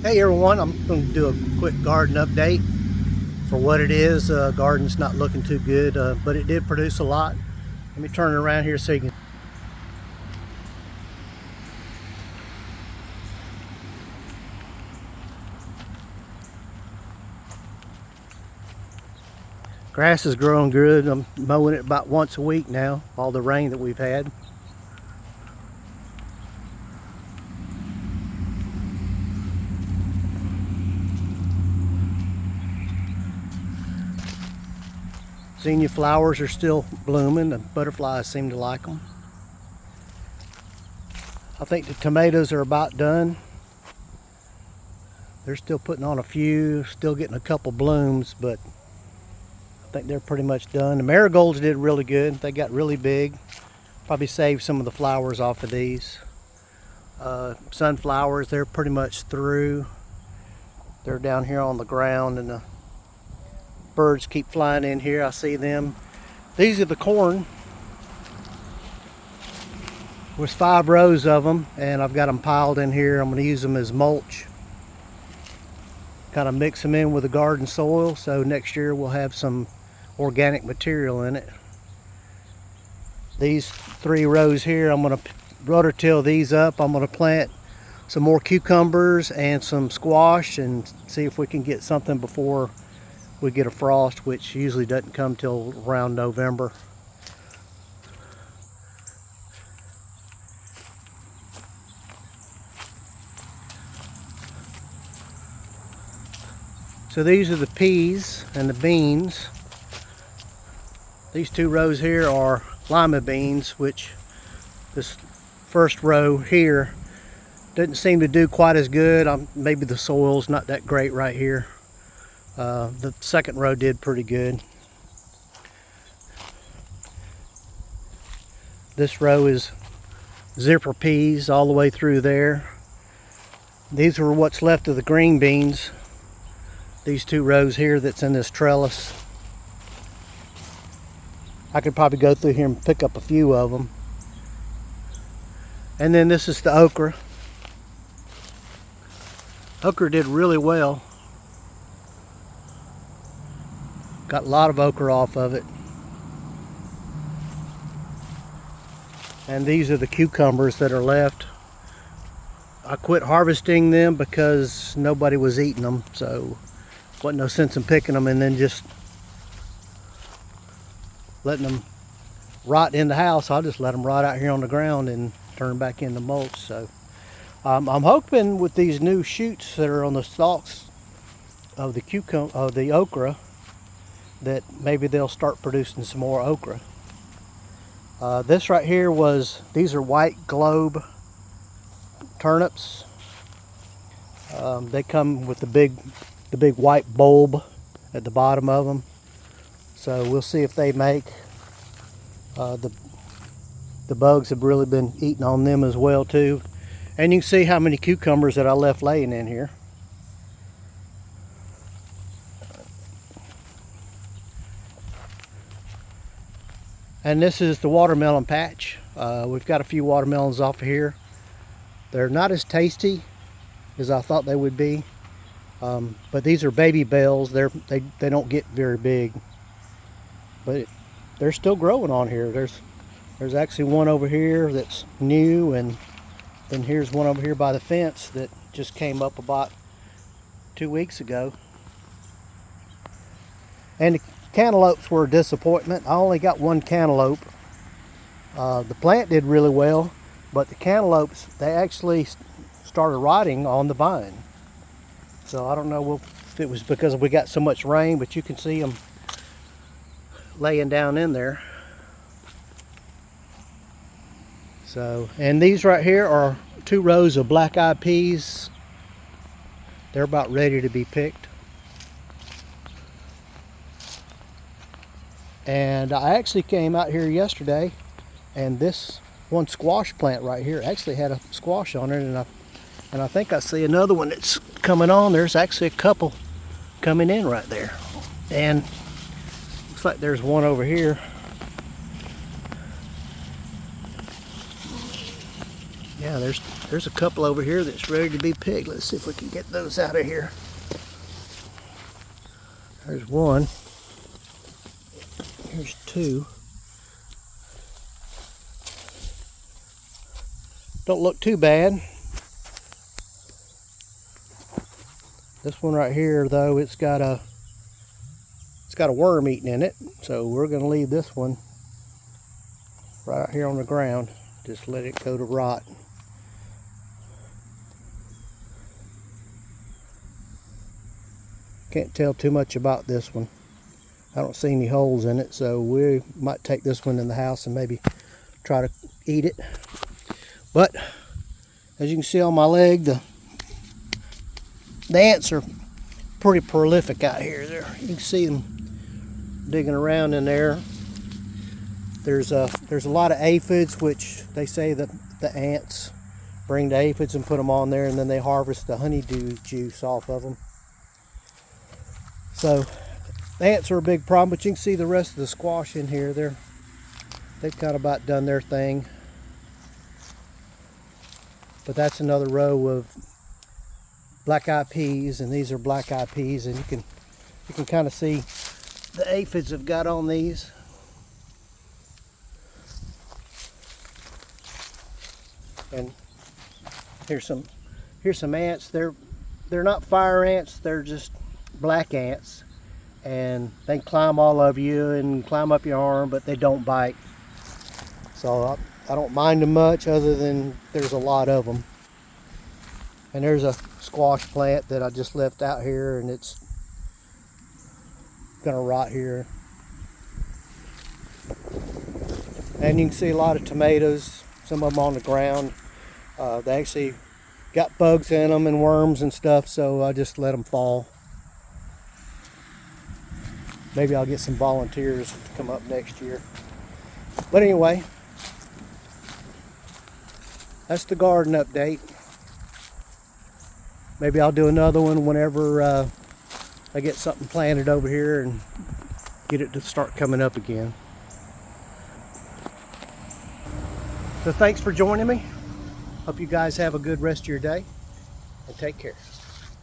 Hey everyone, I'm going to do a quick garden update. For what it is, garden's not looking too good, but it did produce a lot. Let me turn it around here so you can. Grass is growing good. I'm mowing it about once a week now, all the rain that we've had. Zinnia flowers are still blooming. The butterflies seem to like them. I think the tomatoes are about done. They're still putting on a few, still getting a couple blooms, but I think they're pretty much done. The marigolds did really good. They got really big. Probably save some of the flowers off of these. Sunflowers, they're pretty much through. They're down here on the ground and the birds keep flying in here. I see them. These are the corn. There's 5 rows of them and I've got them piled in here. I'm going to use them as mulch. Kind of mix them in with the garden soil so next year we'll have some organic material in it. These 3 rows here, I'm going to rototill these up. I'm going to plant some more cucumbers and some squash and see if we can get something before we get a frost, which usually doesn't come till around November. So these are the peas and the beans. These 2 rows here are lima beans, which this first row here doesn't seem to do quite as good. Maybe the soil's not that great right here. The second row did pretty good. This row is zipper peas all the way through there. These are what's left of the green beans. These 2 rows here that's in this trellis. I could probably go through here and pick up a few of them. And then this is the okra. Okra did really well. Got a lot of okra off of it. And these are the cucumbers that are left. I quit harvesting them because nobody was eating them, so wasn't no sense in picking them and then just letting them rot in the house. I'll just let them rot out here on the ground and turn them back into mulch. So I'm hoping with these new shoots that are on the stalks of the okra that maybe they'll start producing some more okra. This right here these are white globe turnips. They come with the big white bulb at the bottom of them. So we'll see if they make. The bugs have really been eating on them as well too. And you can see how many cucumbers that I left laying in here. And this is the watermelon patch. We've got a few watermelons off of here. They're not as tasty as I thought they would be. But these are baby bells. They don't get very big. But they're still growing on here. There's actually one over here that's new, and then here's one over here by the fence that just came up about 2 weeks ago. And the cantaloupes were a disappointment. I only got 1 cantaloupe. The plant did really well, but the cantaloupes, they actually started rotting on the vine. So I don't know if it was because we got so much rain, but you can see them laying down in there. So, and these right here are 2 rows of black-eyed peas. They're about ready to be picked. And I actually came out here yesterday, and this one squash plant right here actually had a squash on it, and I think I see another one that's coming on. There's actually a couple coming in right there. And looks like there's one over here. Yeah, there's a couple over here that's ready to be picked. Let's see if we can get those out of here. There's one. Here's two. Don't look too bad. This one right here, though, it's got a worm eating in it, so we're going to leave this one right out here on the ground. Just let it go to rot. Can't tell too much about this one. I don't see any holes in it, so we might take this one in the house and maybe try to eat it. But as you can see on my leg, the ants are pretty prolific out here. There, you can see them digging around in there. There's a lot of aphids, which they say that the ants bring the aphids and put them on there, and then they harvest the honeydew juice off of them. So the ants are a big problem, but you can see the rest of the squash in here. They've kind of about done their thing. But that's another row of black-eyed peas, and these are black-eyed peas, and you can kind of see the aphids have got on these. And here's some ants. They're not fire ants, they're just black ants, and they climb all over you and climb up your arm, but they don't bite. So I don't mind them much, other than there's a lot of them. And there's a squash plant that I just left out here, and it's gonna rot here. And you can see a lot of tomatoes, some of them on the ground. They actually got bugs in them and worms and stuff, so I just let them fall. Maybe I'll get some volunteers to come up next year. But anyway, that's the garden update. Maybe I'll do another one whenever I get something planted over here and get it to start coming up again. So thanks for joining me. Hope you guys have a good rest of your day, and take care.